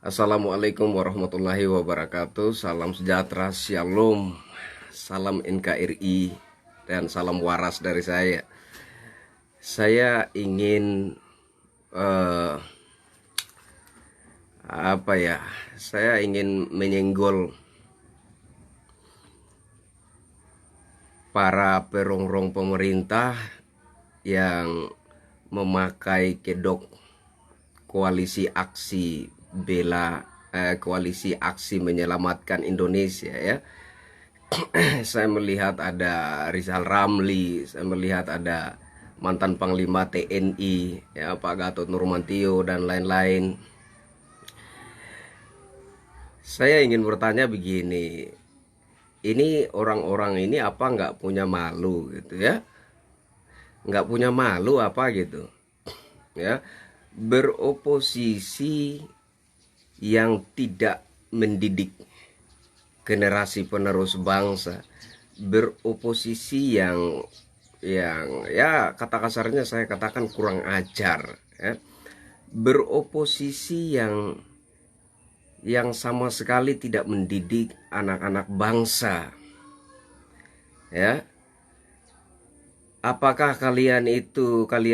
Assalamualaikum warahmatullahi wabarakatuh. Salam sejahtera, shalom, salam NKRI, dan salam waras dari saya. Saya ingin saya ingin menyenggol para perongrong pemerintah yang memakai kedok koalisi aksi koalisi aksi menyelamatkan Indonesia ya. Saya melihat ada Rizal Ramli, saya melihat ada mantan Panglima TNI ya, Pak Gatot Nurmantio dan lain-lain. Saya ingin bertanya begini, ini orang-orang ini apa nggak punya malu gitu ya? Nggak punya malu apa gitu ya? Beroposisi yang tidak mendidik generasi penerus bangsa, beroposisi yang ya kata kasarnya saya katakan kurang ajar ya. Beroposisi yang sama sekali tidak mendidik anak-anak bangsa ya. Apakah kalian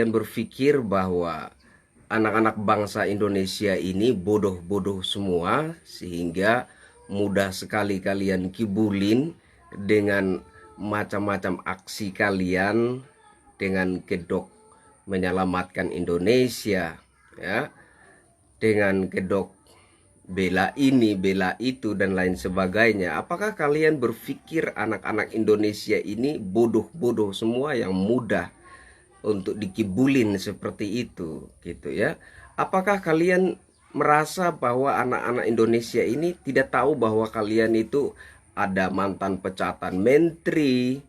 berpikir bahwa anak-anak bangsa Indonesia ini bodoh-bodoh semua sehingga mudah sekali kalian kibulin dengan macam-macam aksi kalian dengan kedok menyelamatkan Indonesia ya, dengan kedok bela ini, bela itu dan lain sebagainya? Apakah kalian berpikir anak-anak Indonesia ini bodoh-bodoh semua yang mudah untuk dikibulin seperti itu gitu ya? Apakah kalian merasa bahwa anak-anak Indonesia ini tidak tahu bahwa kalian itu ada mantan pecatan menteri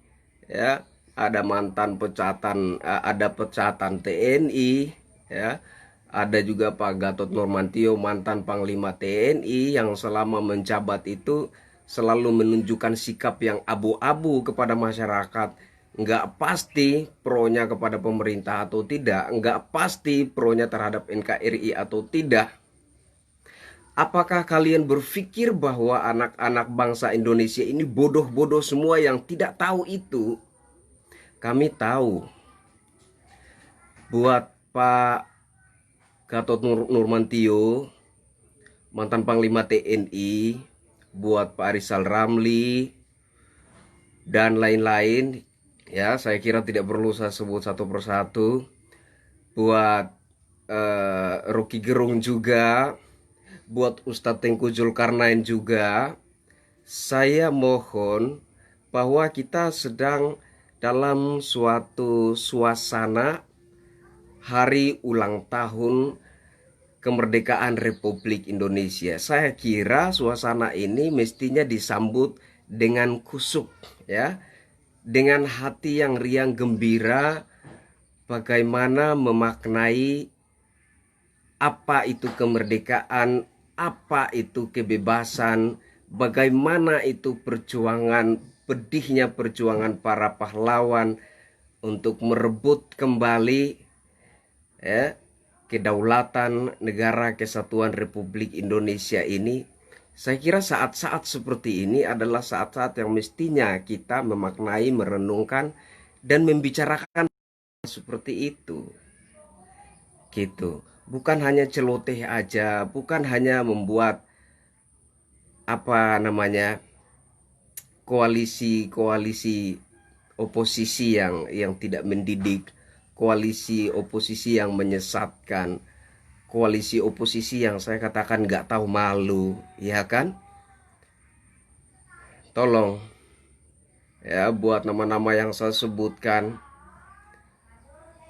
ya, ada mantan pecatan ada pecatan TNI ya, ada juga Pak Gatot Nurmantio mantan Panglima TNI yang selama menjabat itu selalu menunjukkan sikap yang abu-abu kepada masyarakat. Nggak pasti pro-nya kepada pemerintah atau tidak, nggak pasti pro-nya terhadap NKRI atau tidak. Apakah kalian berpikir bahwa anak-anak bangsa Indonesia ini bodoh-bodoh semua yang tidak tahu itu? Kami tahu. Buat Pak Gatot Nurmantio, mantan Panglima TNI, buat Pak Rizal Ramli, dan lain-lain, ya saya kira tidak perlu saya sebut satu persatu. Buat Rocky Gerung juga, buat Ustadz Tengku Zulkarnain juga, saya mohon bahwa kita sedang dalam suatu suasana hari ulang tahun kemerdekaan Republik Indonesia. Saya kira suasana ini mestinya disambut dengan kusuk ya, dengan hati yang riang gembira, bagaimana memaknai apa itu kemerdekaan, apa itu kebebasan, bagaimana itu perjuangan, pedihnya perjuangan para pahlawan untuk merebut kembali ya, kedaulatan negara kesatuan Republik Indonesia ini. Saya kira saat-saat seperti ini adalah saat-saat yang mestinya kita memaknai, merenungkan, dan membicarakan seperti itu. Gitu. Bukan hanya celoteh aja, bukan hanya membuat koalisi-koalisi oposisi yang tidak mendidik, koalisi oposisi yang menyesatkan, koalisi oposisi yang saya katakan nggak tahu malu, ya kan? Tolong ya, buat nama-nama yang saya sebutkan,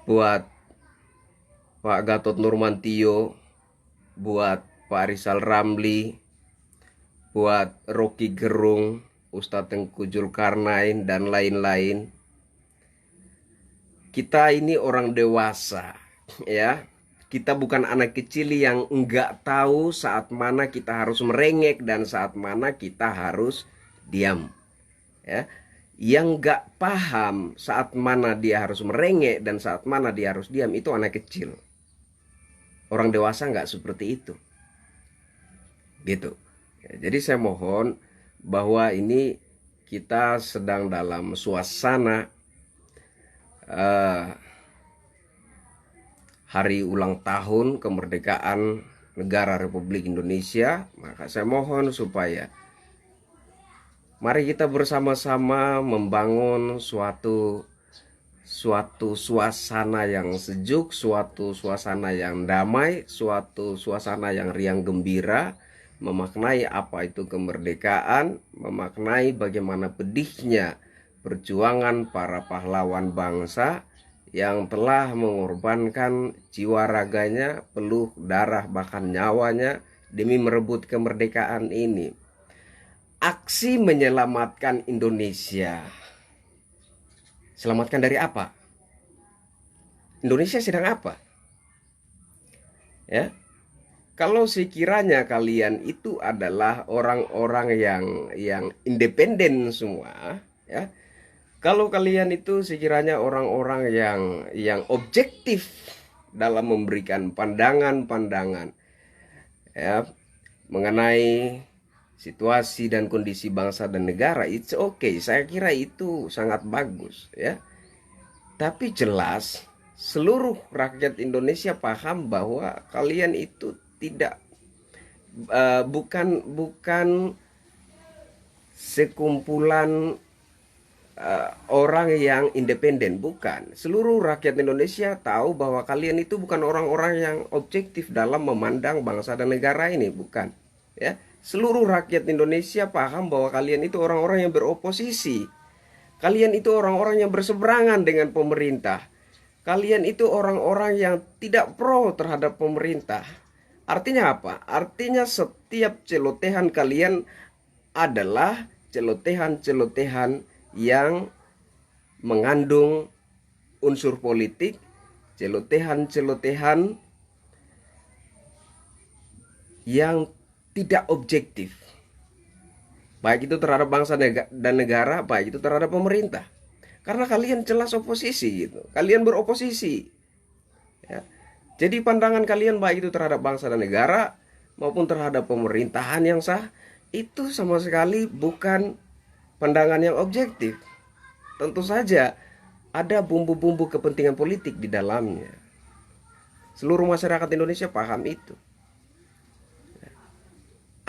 buat Pak Gatot Nurmantio, buat Pak Rizal Ramli, buat Rocky Gerung, Ustadz Tengku Zulkarnain, dan lain-lain. Kita ini orang dewasa ya. Kita bukan anak kecil yang enggak tahu saat mana kita harus merengek dan saat mana kita harus diam ya. Yang enggak paham saat mana dia harus merengek dan saat mana dia harus diam itu anak kecil. Orang dewasa nggak seperti itu, gitu. Ya, jadi saya mohon bahwa ini kita sedang dalam suasana hari ulang tahun kemerdekaan negara Republik Indonesia. Maka saya mohon supaya mari kita bersama-sama membangun suatu suasana yang sejuk, suatu suasana yang damai, suatu suasana yang riang gembira, memaknai apa itu kemerdekaan, memaknai bagaimana pedihnya perjuangan para pahlawan bangsa yang telah mengorbankan jiwa raganya, peluh, darah, bahkan nyawanya demi merebut kemerdekaan ini. Aksi menyelamatkan Indonesia. Selamatkan dari apa? Indonesia sedang apa? Ya. Kalau sekiranya kalian itu adalah orang-orang yang independen semua, ya. Kalau kalian itu sekiranya orang-orang yang objektif dalam memberikan pandangan-pandangan, ya, mengenai situasi dan kondisi bangsa dan negara, it's okay. Saya kira itu sangat bagus, ya. Tapi jelas seluruh rakyat Indonesia paham bahwa kalian itu tidak bukan sekumpulan orang yang independen, bukan. Seluruh rakyat Indonesia tahu bahwa kalian itu bukan orang-orang yang objektif dalam memandang bangsa dan negara ini, bukan, ya. Seluruh rakyat Indonesia paham bahwa kalian itu orang-orang yang beroposisi. Kalian itu orang-orang yang berseberangan dengan pemerintah. Kalian itu orang-orang yang tidak pro terhadap pemerintah. Artinya apa? Artinya setiap celotehan kalian adalah celotehan-celotehan yang mengandung unsur politik, celotehan-celotehan yang tidak objektif, baik itu terhadap bangsa dan negara, baik itu terhadap pemerintah. Karena kalian jelas oposisi, gitu. Kalian beroposisi, ya. Jadi pandangan kalian baik itu terhadap bangsa dan negara maupun terhadap pemerintahan yang sah, itu sama sekali bukan pandangan yang objektif. Tentu saja ada bumbu-bumbu kepentingan politik di dalamnya. Seluruh masyarakat Indonesia paham itu.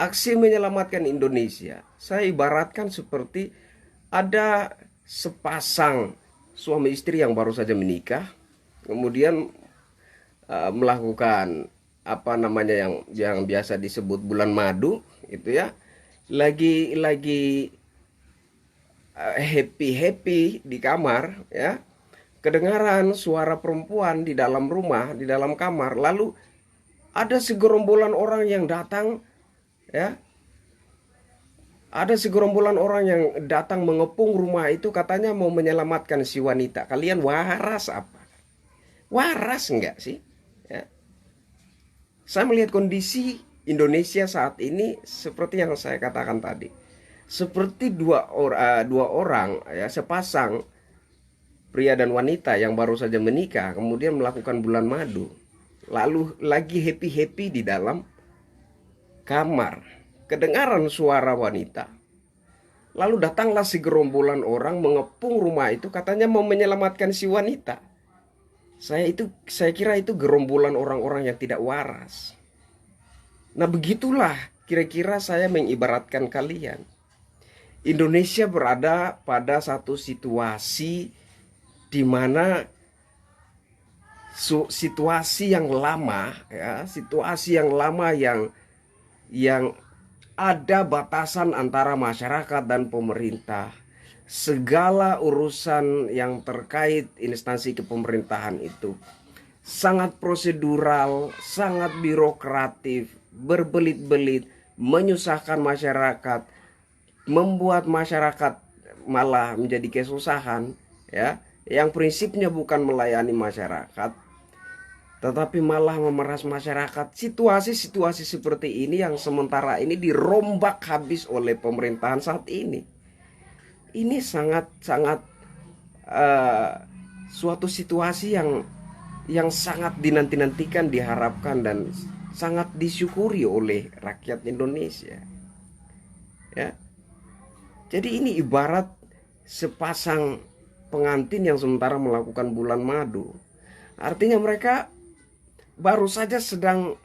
Aksi menyelamatkan Indonesia, saya ibaratkan seperti ada sepasang suami istri yang baru saja menikah, kemudian melakukan apa namanya yang biasa disebut bulan madu, itu ya, lagi happy di kamar, ya, kedengaran suara perempuan di dalam rumah, di dalam kamar, lalu ada segerombolan orang yang datang. Ya, ada segerombolan orang yang datang mengepung rumah itu, katanya mau menyelamatkan si wanita. Kalian waras apa? Waras enggak sih? Ya. Saya melihat kondisi Indonesia saat ini seperti yang saya katakan tadi, seperti dua orang, ya, sepasang pria dan wanita yang baru saja menikah, kemudian melakukan bulan madu, lalu lagi happy di dalam kamar, kedengaran suara wanita, lalu datanglah segerombolan orang mengepung rumah itu, katanya mau menyelamatkan si wanita. Saya kira itu gerombolan orang-orang yang tidak waras. Nah, begitulah kira-kira saya mengibaratkan kalian. Indonesia berada pada satu situasi di mana situasi yang lama, ya, situasi yang lama yang ada batasan antara masyarakat dan pemerintah. Segala urusan yang terkait instansi kepemerintahan itu sangat prosedural, sangat birokratif, berbelit-belit, menyusahkan masyarakat, membuat masyarakat malah menjadi kesusahan, ya, yang prinsipnya bukan melayani masyarakat tetapi malah memeras masyarakat. Situasi-situasi seperti ini yang sementara ini dirombak habis oleh pemerintahan saat ini. Ini sangat suatu situasi yang sangat dinanti-nantikan, diharapkan, dan sangat disyukuri oleh rakyat Indonesia. Ya. Jadi ini ibarat sepasang pengantin yang sementara melakukan bulan madu. Artinya mereka baru saja sedang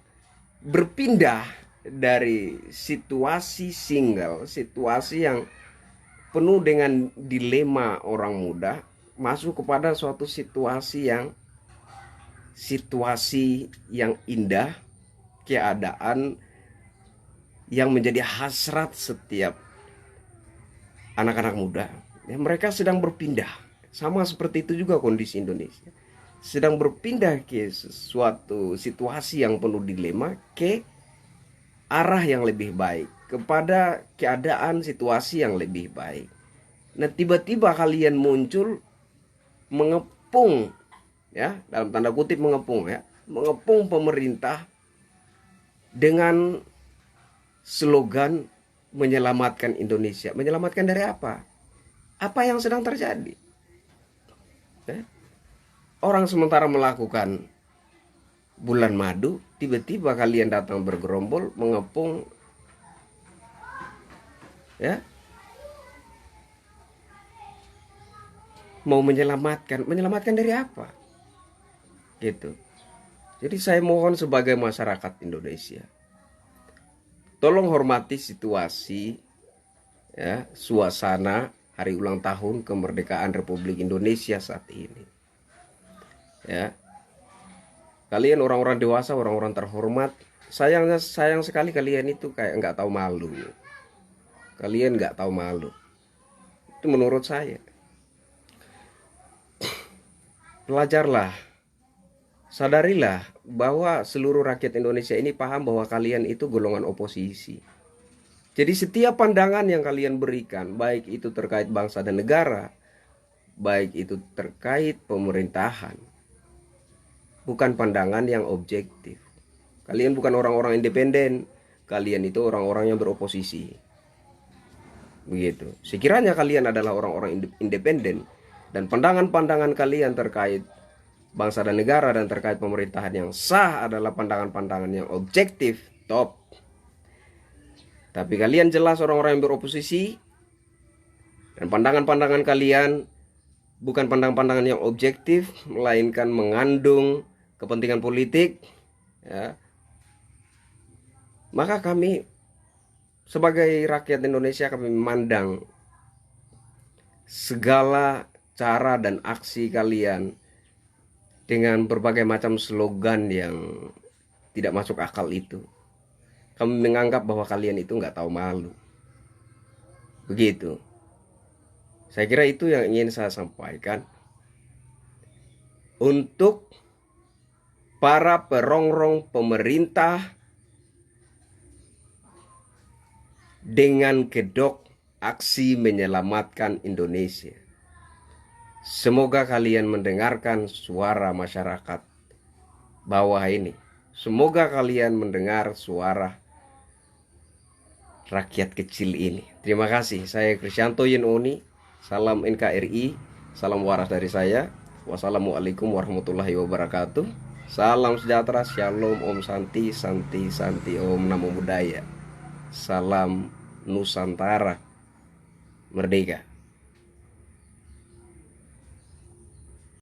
berpindah dari situasi single, situasi yang penuh dengan dilema orang muda, masuk kepada suatu situasi yang indah, keadaan yang menjadi hasrat setiap anak-anak muda. Ya, mereka sedang berpindah. Sama seperti itu juga kondisi Indonesia. Sedang berpindah ke suatu situasi yang penuh dilema, ke arah yang lebih baik, kepada keadaan situasi yang lebih baik. Nah, tiba-tiba kalian muncul mengepung, ya, dalam tanda kutip mengepung, ya, mengepung pemerintah dengan slogan menyelamatkan Indonesia. Menyelamatkan dari apa? Apa yang sedang terjadi? Ya? Orang sementara melakukan bulan madu, tiba-tiba kalian datang bergerombol mengepung, ya, mau menyelamatkan dari apa? Gitu. Jadi saya mohon sebagai masyarakat Indonesia, tolong hormati situasi, ya, suasana hari ulang tahun kemerdekaan Republik Indonesia saat ini. Ya, kalian orang-orang dewasa, orang-orang terhormat, sayang sekali kalian itu kayak nggak tahu malu. Kalian nggak tahu malu. Itu menurut saya. Belajarlah, sadarilah bahwa seluruh rakyat Indonesia ini paham bahwa kalian itu golongan oposisi. Jadi setiap pandangan yang kalian berikan, baik itu terkait bangsa dan negara, baik itu terkait pemerintahan, bukan pandangan yang objektif. Kalian bukan orang-orang independen, kalian itu orang-orang yang beroposisi. Begitu. Sekiranya kalian adalah orang-orang independen, dan pandangan-pandangan kalian terkait bangsa dan negara dan terkait pemerintahan yang sah adalah pandangan-pandangan yang objektif, top. Tapi kalian jelas orang-orang yang beroposisi, dan pandangan-pandangan kalian bukan pandangan-pandangan yang objektif, melainkan mengandung kepentingan politik, ya, maka kami sebagai rakyat Indonesia, kami memandang segala cara dan aksi kalian dengan berbagai macam slogan yang tidak masuk akal itu. Kami menganggap bahwa kalian itu nggak tahu malu. Begitu. Saya kira itu yang ingin saya sampaikan untuk para perongrong pemerintah dengan kedok aksi menyelamatkan Indonesia. Semoga kalian mendengarkan suara masyarakat bawah ini. Semoga kalian mendengar suara rakyat kecil ini. Terima kasih. Saya Krisyanto Yunoni. Salam NKRI. Salam waras dari saya. Wassalamualaikum warahmatullahi wabarakatuh. Salam sejahtera, shalom, om santi, santi, santi, om namo buddhaya. Salam Nusantara merdeka.